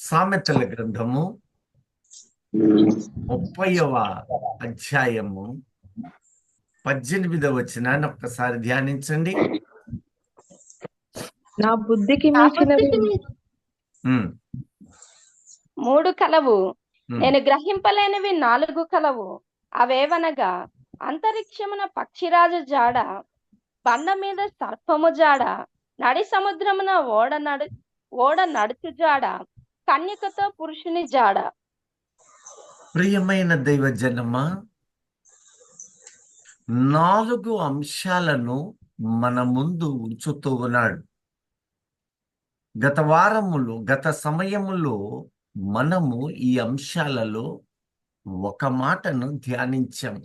సామెతల గ్రంథము 30వ అధ్యాయము 18వ వచనాన్ని ఒక్కసారి ధ్యానించండి. నా బుద్ధికి నా మించినవి బుద్ధికి ఉమ్, మూడు కలవు, ఉమ్. నేను గ్రహింపలేనివి నాలుగు కలవు. అవేవనగా అంతరిక్షమున పక్షిరాజు జాడ, బండ మీద సర్పము జాడ, నడి సముద్రమున ఓడ నడుచు జాడ, కన్యకతో పురుషుని జాడ. ప్రియమైన దైవజనమా, 4 అంశాలను మన ముందు ఉంచుతూ ఉన్నాడు. గత సమయములో మనము ఈ అంశాలలో ఒక మాటను ధ్యానించాము.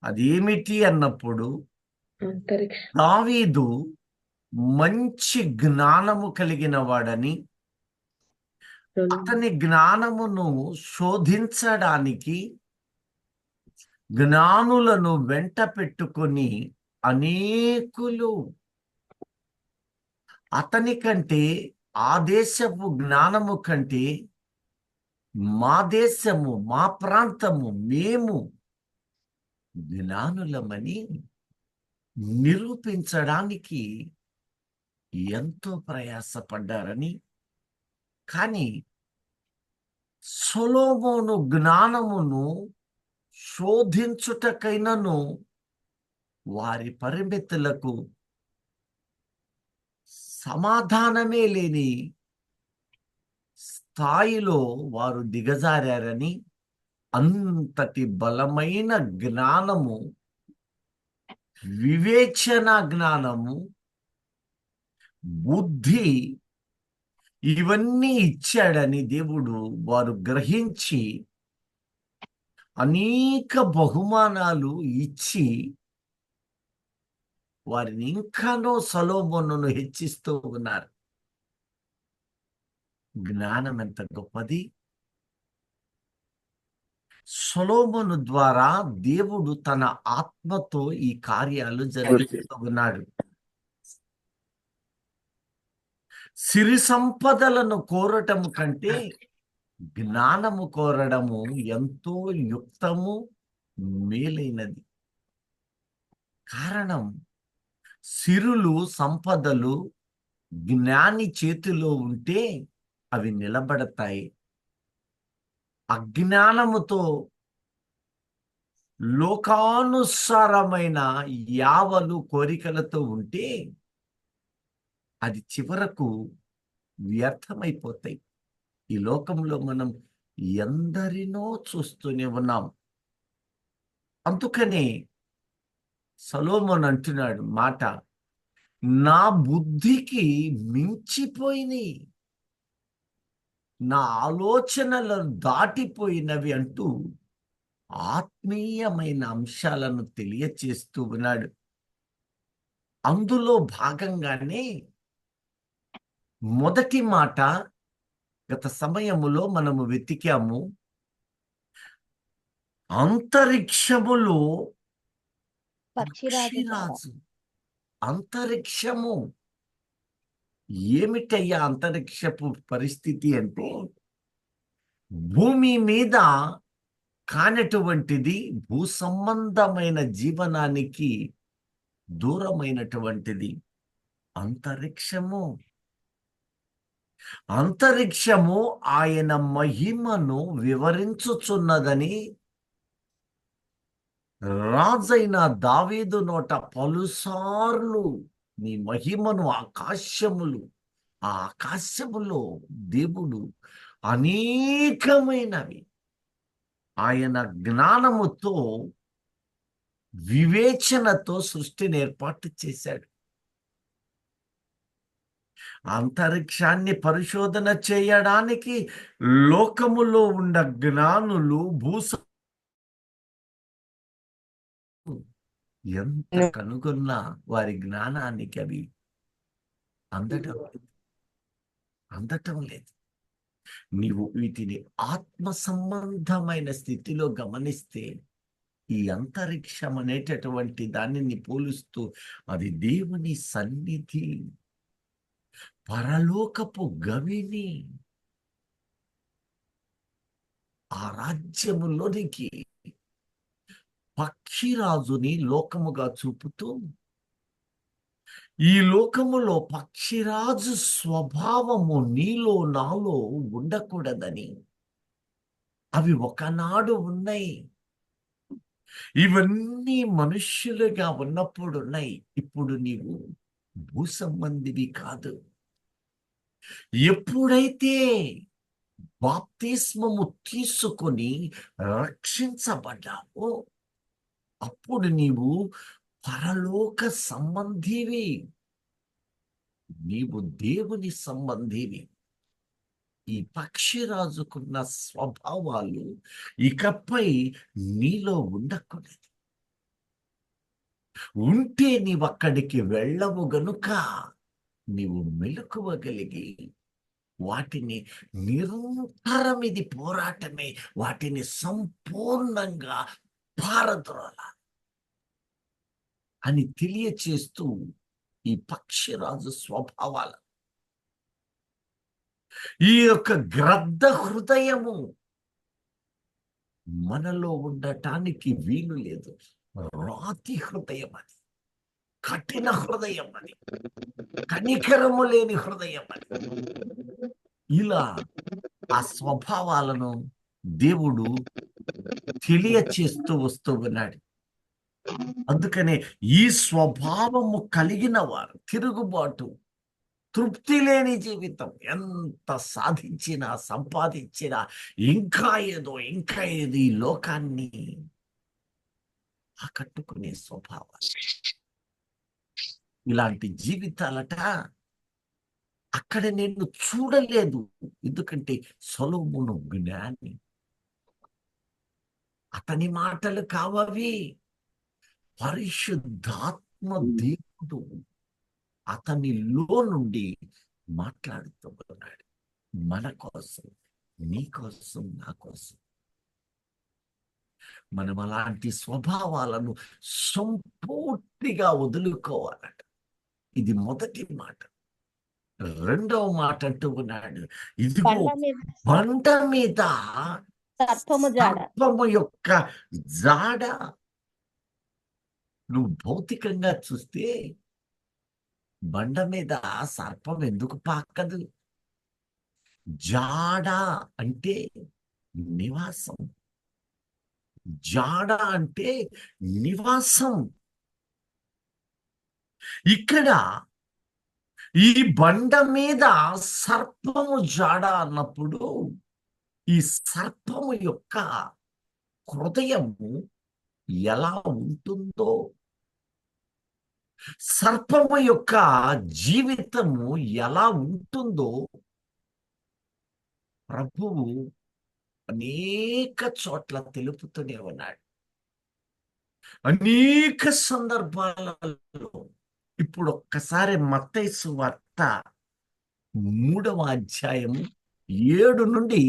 అదేమిటి అన్నప్పుడు, అంతరిక్ష దావీదు మంచి జ్ఞానము కలిగిన వాడని, అతని జ్ఞానమును శోధించడానికి జ్ఞానులను వెంట పెట్టుకొని అనేకులు అతని కంటే, ఆ దేశపు జ్ఞానము కంటే మా దేశము, మా ప్రాంతము, మేము జ్ఞానులమని నిరూపించడానికి ఎంతో ప్రయాసపడ్డారని, కానీ సొలొమోను జ్ఞానమును శోధించుటకైనను వారి పరిమితులకు సమాధానమే లేని స్థాయిలో వారు దిగజారని, అంతటి బలమైన జ్ఞానము, వివేచన జ్ఞానము, బుద్ధి ఇవన్నీ ఇచ్చాడని దేవుడు వారు గ్రహించి అనేక బహుమానాలు ఇచ్చి వారిని ఇంకానో సొలొమోనును హెచ్చిస్తూ ఉన్నారు. జ్ఞానం ఎంత గొప్పది! సొలొమోను ద్వారా దేవుడు తన ఆత్మతో ఈ కార్యాలు జరిగిస్తూ ఉన్నాడు. సిరి సంపదలను కోరటము కంటే జ్ఞానము కోరడము ఎంతో యుక్తము, మేలైనది. కారణం, సిరులు, సంపదలు జ్ఞాని చేతిలో ఉంటే అవి నిలబడతాయి. అజ్ఞానముతో లోకానుసారమైన యావలు, కోరికలతో ఉంటే అది చివరకు వ్యర్థమైపోతాయి. ఈ లోకంలో మనం ఎందరినో చూస్తూనే ఉన్నాం. అందుకనే సొలొమోను అంటున్నాడు మాట, నా బుద్ధికి మించిపోయినాయి, నా ఆలోచనలను దాటిపోయినవి అంటూ ఆత్మీయమైన అంశాలను తెలియచేస్తూ ఉన్నాడు. అందులో భాగంగానే మొదటి మాట గత సమయములో మనము వెతికాము. అంతరిక్షములో పక్షిరాజు. అంతరిక్షము ఏమిటయ్యా అంతరిక్షపు పరిస్థితి అంటే, భూమి మీద కానటువంటిది, భూ సంబంధమైన జీవనానికి దూరమైనటువంటిది అంతరిక్షము. అంతరిక్షము ఆయన మహిమను వివరించుచున్నదని రాజైన దావీదు నోట పలుసార్లు నీ మహిమను ఆ ఆకాశములో దేవుడు అనేకమైనవి ఆయన జ్ఞానముతో, వివేచనతో సృష్టిని ఏర్పాటు చేశాడు. అంతరిక్షాన్ని పరిశోధన చేయడానికి లోకములో ఉన్న జ్ఞానులు ఎంత కనుగొన్నా వారి జ్ఞానానికి అవి అందటం లేదు. నీవు వీటిని ఆత్మ సంబంధమైన స్థితిలో గమనిస్తే, ఈ అంతరిక్షం అనేటటువంటి దానిని పోలుస్తూ అది దేవుని సన్నిధి, పరలోకపు గవిని ఆ రాజ్యములోనికి పక్షిరాజుని లోకముగా చూపుతూ, ఈ లోకములో పక్షిరాజు స్వభావము నీలో నాలో ఉండకూడదని, అవి ఒకనాడు ఉన్నాయి, ఇవన్నీ మనుష్యులుగా ఉన్నప్పుడు ఉన్నాయి, ఇప్పుడు నీవు భూ సంబంధివి కాదు. ఎప్పుడైతే బాప్తిస్మము తీసుకొని రక్షించబడ్డావో అప్పుడు నీవు పరలోక సంబంధివి, నీవు దేవుని సంబంధివి. ఈ పక్షిరాజుకున్న స్వభావాలు ఇకపై నీలో ఉండకూడదు. ఉంటే నీవు అక్కడికి వెళ్ళవు గనుక నీవు మెలకువగలిగి వాటిని నిరంతరం, ఇది పోరాటమే, వాటిని సంపూర్ణంగా పారద్రోల అని తెలియచేస్తూ ఈ పక్షిరాజు స్వభావాల, ఈ యొక్క గ్రద్ద హృదయము మనలో ఉండటానికి వీలు లేదు. రాతి హృదయం అది, కఠిన హృదయం అది, కనికరము లేని హృదయం అది. ఇలా ఆ స్వభావాలను దేవుడు తెలియచేస్తూ వస్తూ ఉన్నాడు. అందుకనే ఈ స్వభావము కలిగిన వారు తిరుగుబాటు, తృప్తి లేని జీవితం, ఎంత సాధించినా సంపాదించినా ఇంకా ఏదో ఈ లోకాన్ని ఆకట్టుకునే స్వభావం. ఇలాంటి జీవితాలట అక్కడ నేను చూడలేదు. ఎందుకంటే సొలొమోను జ్ఞాని, అతని మాటలు కావవి. పరిశుద్ధాత్మ దేవుడు అతనిలో నుండి మాట్లాడుతూ ఉన్నాడు, మన కోసం, నీ కోసం, నా కోసం. మనం అలాంటి స్వభావాలను సంపూర్తిగా వదులుకోవాలట. ఇది మొదటి మాట. రెండవ మాట అంటూ ఉన్నాడు, ఇదిగో బండ మీద సర్పము యొక్క జాడ. నువ్వు భౌతికంగా చూస్తే బండ మీద సర్పం ఎందుకు పాకదు? జాడ అంటే నివాసం, జాడ అంటే నివాసం. ఇక్కడ ఈ బండ మీద సర్పము జాడ అన్నప్పుడు ఈ సర్పము యొక్క హృదయము ఎలా ఉంటుందో, సర్పము యొక్క జీవితము ఎలా ఉంటుందో ప్రభువు అనేక చోట్ల తెలుపుతూనే ఉన్నాడు, అనేక సందర్భాలలో. ఇప్పుడు ఒక్కసారి మత్తయి సువార్త 3వ అధ్యాయము 7 నుండి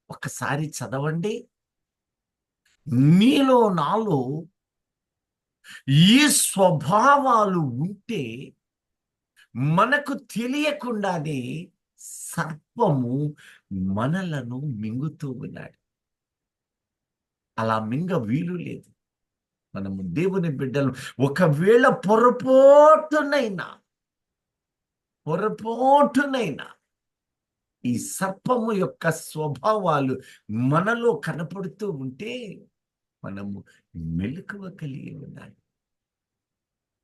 ఒక్కసారి చదవండి. నీలో నాలో ఈ స్వభావాలు ఉంటే మనకు తెలియకుండానే సర్పము మనలను మింగుతూ ఉన్నాడు. అలా మింగ వీలు లేదు. మనము దేవుని బిడ్డలు ఒకవేళ పొరపాటునైనా ఈ సర్పము యొక్క స్వభావాలు మనలో కనపడుతూ ఉంటే మనము మెలకువ కలిగి ఉండాలి,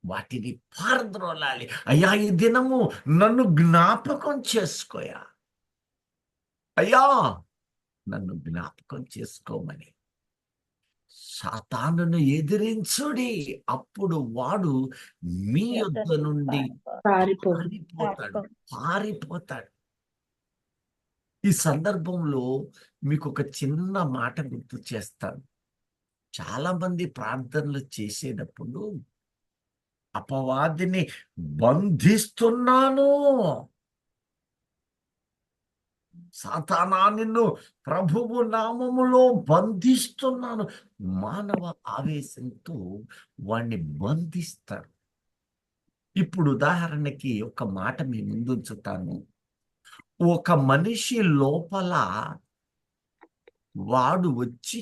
వాటిని పారద్రోలాలి. అయ్యా, ఈ దినము నన్ను జ్ఞాపకం చేసుకోయా, అయ్యా నన్ను జ్ఞాపకం చేసుకోమని సాతానును ఎదిరించుడి, అప్పుడు వాడు మీ యొద్ద నుండి పారిపోతాడు. ఈ సందర్భంలో మీకు ఒక చిన్న మాట గుర్తు చేస్తాను. చాలా మంది ప్రార్థనలు చేసేటప్పుడు అపవాదిని బంధిస్తున్నాను, సాతానా నిన్ను ప్రభువు నామములో బంధిస్తున్నాను, మానవ ఆవేశంతో వాణ్ణి బంధిస్తారు. ఇప్పుడు ఉదాహరణకి ఒక మాట మీ ముందు ఉంచుతాను. ఒక మనిషి లోపల వాడు వచ్చి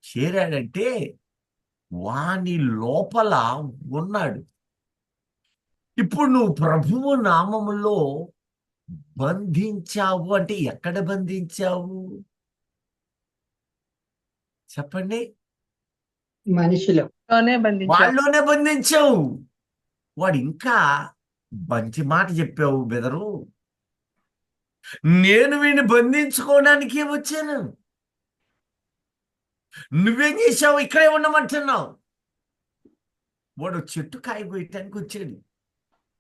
చేరాడంటే వాని లోపల ఉన్నాడు. ఇప్పుడు నువ్వు ప్రభువు నామములో బంధించావు అంటే ఎక్కడ బంధించావు చెప్పండి? మనిషిలో బంధించావు. వాళ్ళలోనే బంధించావు. వాడు ఇంకా మంచి మాట చెప్పావు బెదరు, నేను వీడిని బంధించుకోవడానికే వచ్చాను, నువ్వేం చేశావు, ఇక్కడే ఉండమంటున్నావు. వాడు చెట్టు కాయ కోయటానికి వచ్చాడు,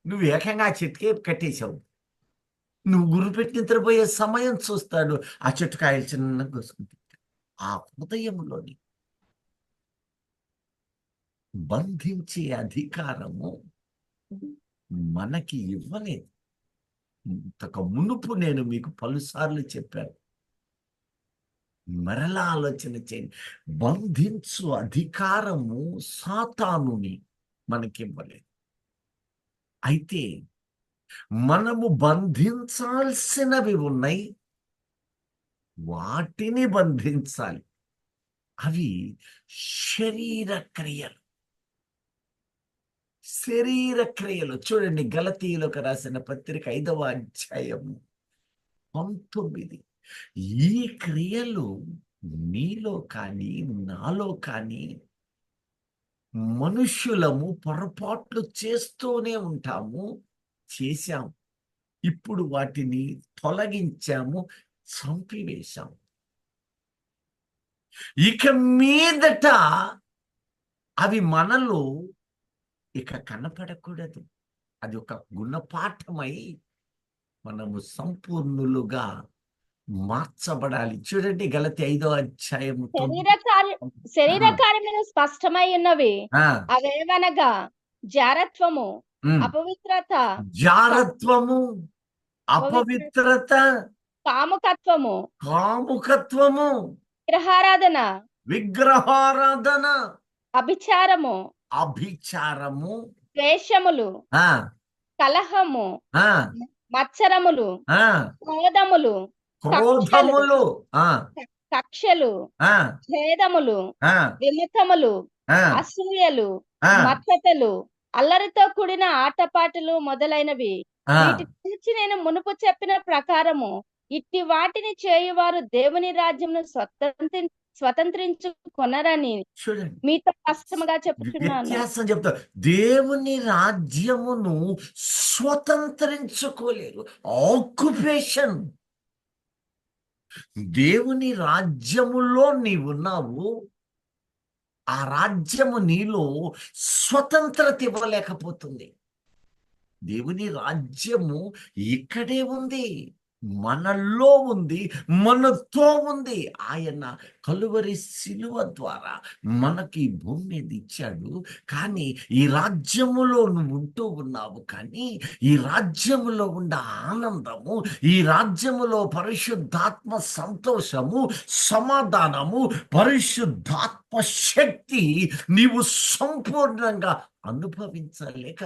నువ్వు ఏకంగా ఆ చెట్టుకే కట్టేశావు. నువ్వు గురిపెట్టి నిద్రపోయే సమయం చూస్తాడు, ఆ చెట్టు కాయలు చిన్నగా కోసుకుంటాడు. ఆ హృదయంలోని బంధించే అధికారము మనకి ఇవ్వలేదు. ఇంతకు మునుపు నేను మీకు పలుసార్లు చెప్పాను, మరలా ఆలోచన చేయండి. బంధించు అధికారము సాతానుని మనకివ్వలేదు. అయితే మనము బంధించాల్సినవి ఉన్నాయి, వాటిని బంధించాలి. అవి శరీర క్రియలు. శరీర క్రియలు చూడండి, గలతీయులకు రాసిన పత్రిక 5వ అధ్యాయము 19. ఈ క్రియలు నీలో కానీ నాలో కానీ మనుష్యులము పొరపాట్లు చేస్తూనే ఉంటాము, చేశాం. ఇప్పుడు వాటిని తొలగించాము, చంపివేశాం. ఇక మీదట అవి మనలో ఇక కనపడకూడదు. అది ఒక గుణపాఠమై మనము సంపూర్ణులుగా మార్చబడాలి. చూడండి, గలతీ 5వ అధ్యాయం శరీర కార్యములు స్పష్టమై ఉన్నవి. ఆ, అవేవనగా జారత్వము, ఉమ్, అపవిత్రత, జారత్వము, అపవిత్రత, కాముకత్వము, కాముకత్వము, విగ్రహారాధన, విగ్రహారాధన, అభిచారము, అభిచారము, ద్వేషములు, ఆ కలహము, ఆ మత్సరములు, ఆ క్రోధములు, క్రోధములు, ఆ కక్షలు, ఆ ఛేదములు, ఆ విమతములు, ఆ అసూయలు, ఆ మత్తతలు, అల్లరితో కూడిన ఆటపాటలు మొదలైనవి. ఆ వీటి గురించి నేను మునుపు చెప్పిన ప్రకారము ఇట్టి వాటిని చేయువారు దేవుని రాజ్యమును స్వతంత్రించుకొనరని చూడండి, మీతో స్పష్టముగా చెప్పుచున్నాను. వ్యత్యాసం చెప్తా. దేవుని రాజ్యమును స్వతంత్రించుకోలేరు. ఆక్యుపేషన్. దేవుని రాజ్యములో నీవున్నావు, ఆ రాజ్యము నీలో స్వతంత్రత ఇవ్వలేకపోతుంది. దేవుని రాజ్యము ఇక్కడే ఉంది, మనలో ఉంది, మనతో ఉంది. ఆయన కలువరి శిలువ ద్వారా మనకి ఈ భూమి మీద ఇచ్చాడు. కానీ ఈ రాజ్యములో నువ్వు ఉంటూ ఉన్నావు. కానీ ఈ రాజ్యములో ఉన్న ఆనందము, ఈ రాజ్యములో పరిశుద్ధాత్మ సంతోషము, సమాధానము, పరిశుద్ధాత్మ శక్తి నీవు సంపూర్ణంగా అనుభవించలేక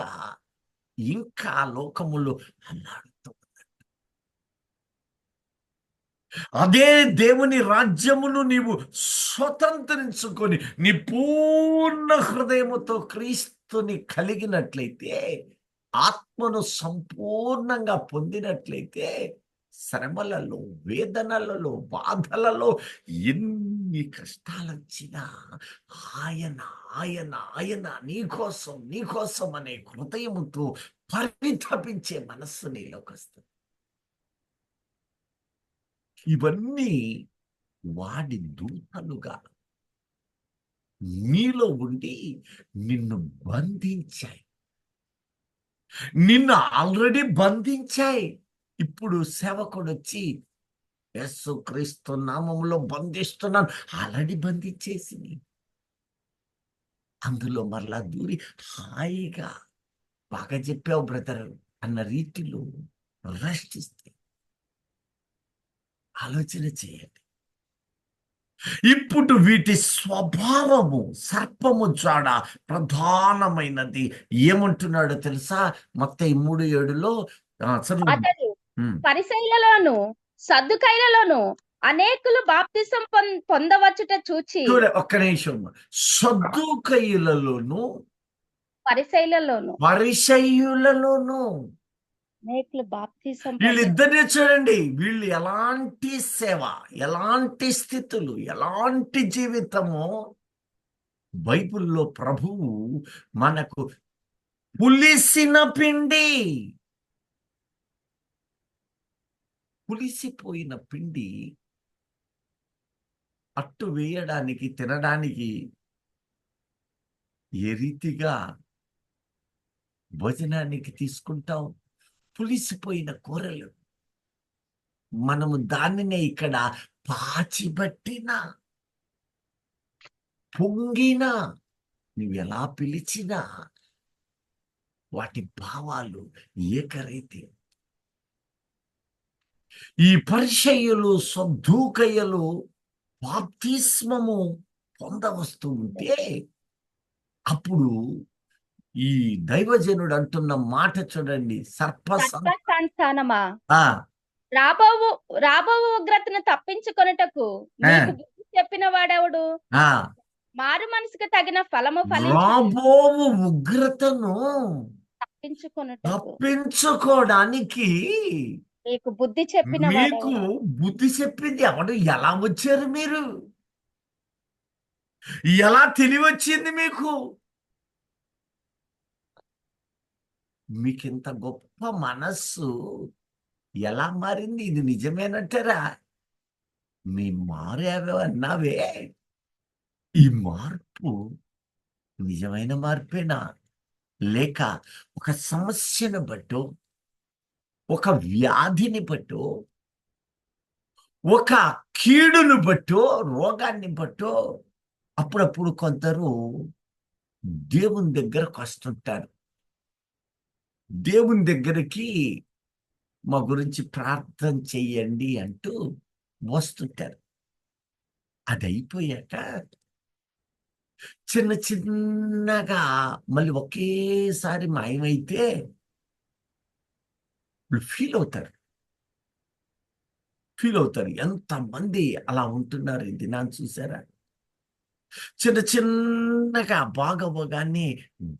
ఇంకా లోకములో అల్లాడుతూ. అదే దేవుని రాజ్యమును నీవు స్వతంత్రించుకొని నీ పూర్ణ హృదయముతో క్రీస్తుని కలిగినట్లయితే, ఆత్మను సంపూర్ణంగా పొందినట్లయితే, శ్రమలలో, వేదనలలో, బాధలలో ఎన్ని కష్టాలు వచ్చినా ఆయన ఆయన ఆయన నీకోసం అనే హృదయముతో పరితపించే మనస్సు నీలోకి వస్తుంది. ఇవన్నీ వాడి దూతలుగా నీలో ఉండి నిన్ను బంధించాయి, నిన్ను ఆల్రెడీ బంధించాయి. ఇప్పుడు సేవకుడు వచ్చి యేసుక్రీస్తు నామములో బంధిస్తున్నాను, ఆల్రెడీ బంధించేసి అందులో మరలా దూరి హాయిగా బాగా చెప్పావు బ్రదర్ అన్న రీతిలో రెస్ట్ ఇస్తే ఆలోచన చేయండి. ఇప్పుడు వీటి స్వభావము సర్పము జాడ ప్రధానమైనది. ఏమంటున్నాడో తెలుసా? మత్తయి 3:7లో చదువు. అతడు ఉమ్. పరిసయ్యులలోను సద్దుకైలలోను అనేకులు బాప్తిసం పొందవచ్చుట చూచి ఒక్క నిమిషం. సద్దూకయ్యులలోను పరిసయ్యులలోను పరిసయ్యులలోను అనేకులు బాప్తిసం వీళ్ళిద్దరిని చూడండి. వీళ్ళు ఎలాంటి సేవ, ఎలాంటి స్థితులు, ఎలాంటి జీవితమో బైబిల్లో ప్రభువు మనకు పులిసిన పిండి, పులిసిపోయిన పిండి అట్టు వేయడానికి, తినడానికి ఏ రీతిగా భోజనానికి తీసుకుంటాం? పులిసిపోయిన కూరలు. మనము దానినే ఇక్కడ పాచిబట్టిన, పొంగిన, నువ్వు ఎలా పిలిచినా వాటి భావాలు ఏకరీతి. ఈ పరిసయ్యులు సద్దూకయ్యులు బాప్తిస్మము పొందవస్తూ ఉంటే అప్పుడు ఈ దైవజనుడు అంటున్న మాట చూడండి. సంతానమా ఆ రాబో ఉగ్రతను తప్పించుకొనుటకు నీకు బుద్ధి చెప్పిన వాడెవడు? ఆ మారు మనసుకు తగిన ఫలము రాబోవు ఉగ్రతను తప్పించుకొనుటకు తప్పించుకోవడానికి నీకు బుద్ధి చెప్పిన మీకు వాడెవడు? బుద్ధి చెప్పింది ఎవడు? ఎలా వచ్చారు మీరు? ఎలా తెలివి వచ్చింది మీకు? మీకింత గొప్ప మనస్సు ఎలా మారింది? ఇది నిజమేనంటారా? మీ మారేవో అన్నావే, ఈ మార్పు నిజమైన మార్పేనా? లేక ఒక సమస్యను బట్టో, ఒక వ్యాధిని బట్టో, ఒక కీడును బట్టో, రోగాన్ని బట్టో అప్పుడప్పుడు కొందరు దేవుని దగ్గరకు వస్తుంటారు. దేవుని దగ్గరికి మా గురించి ప్రార్థన చెయ్యండి అంటూ వస్తుంటారు. అది అయిపోయాక చిన్న చిన్నగా మళ్ళీ ఒకేసారి మాయమైతే ఫీల్ అవుతారు. ఎంతమంది అలా ఉంటున్నారు ఈ దినాన్ని చూసారా? చిన్న చిన్నగా భాగభాగాన్ని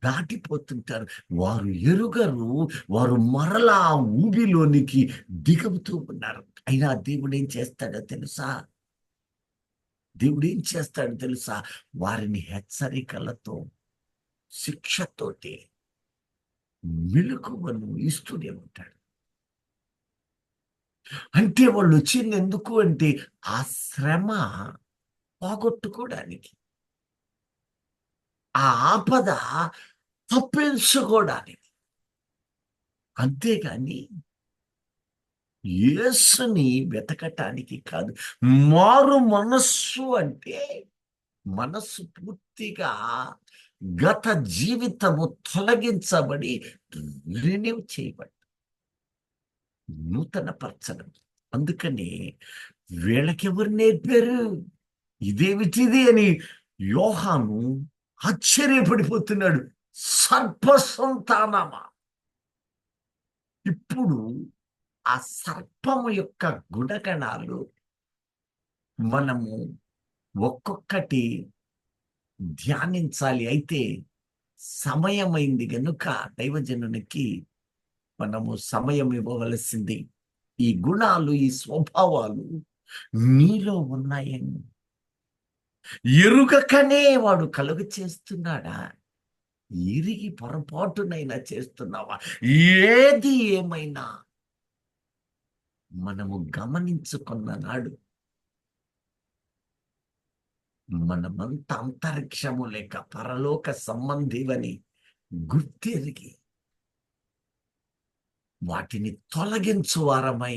దాటిపోతుంటారు. వారు ఎరుగరు, వారు మరలా ఊబిలోనికి దిగుతూ ఉన్నారు. అయినా దేవుడు ఏం చేస్తాడో తెలుసా? వారిని హెచ్చరికలతో, శిక్షతోటి మెలకువను ఇస్తూనే ఉంటాడు. అంటే వాళ్ళు వచ్చింది ఎందుకు అంటే ఆ శ్రమ పోగొట్టుకోవడానికి, ఆ ఆపద తప్పించుకోవడానికి. అంతేగాని యేసుని వెతకటానికి కాదు. మారు మనస్సు అంటే మనస్సు పూర్తిగా గత జీవితము తొలగించబడి రిన్యూ చేయబడి నూతన పరచడం. అందుకని వీళ్ళకెవరు నేర్పారు? ఇదేమిటిది అని యోహాను ఆశ్చర్యపడిపోతున్నాడు. సర్ప సంతానమా! ఇప్పుడు ఆ సర్పము యొక్క గుణగణాలు మనము ఒక్కొక్కటి ధ్యానించాలి. అయితే సమయమైంది గనుక దైవజనునికి మనము సమయం ఇవ్వవలసింది. ఈ గుణాలు, ఈ స్వభావాలు నీలో ఉన్నాయని ఎరుగకనే వాడు కలుగ చేస్తున్నాడా? ఎరిగి పొరపాటునైనా చేస్తున్నావా? ఏది ఏమైనా మనము గమనించుకున్న నాడు మనమంతా అంతరిక్షము లేక పరలోక సంబంధివని గుర్తెరిగి వాటిని తొలగించువారమై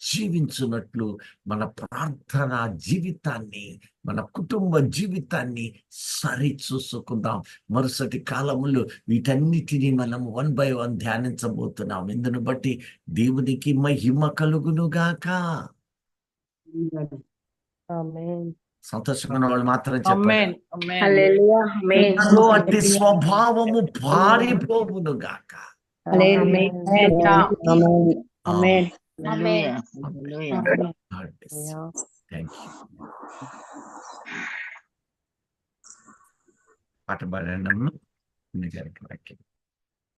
జీవించున్నట్లు మన ప్రార్థన జీవితాన్ని, మన కుటుంబ జీవితాన్ని సరి చూసుకుందాం. మరుసటి కాలములో వీటన్నిటినీ మనం 1 by 1 ధ్యానించబోతున్నాం. ఇందును బట్టి దేవునికి మహిమ కలుగునుగాక. ఆమేన్. సంతోషంగా ఉన్న వాళ్ళు మాత్రం చెప్పండి. ఆమేన్ ఆమేన్ హల్లెలూయా ఆమేన్ నాలో అట్టి స్వభావము పారిపోవును గాక. ఆమేన్ ఆమేన్ ఆమేన్ హల్లెలూయా హల్లెలూయా God bless you. Thank you. పాట పాడండి అమ్మ.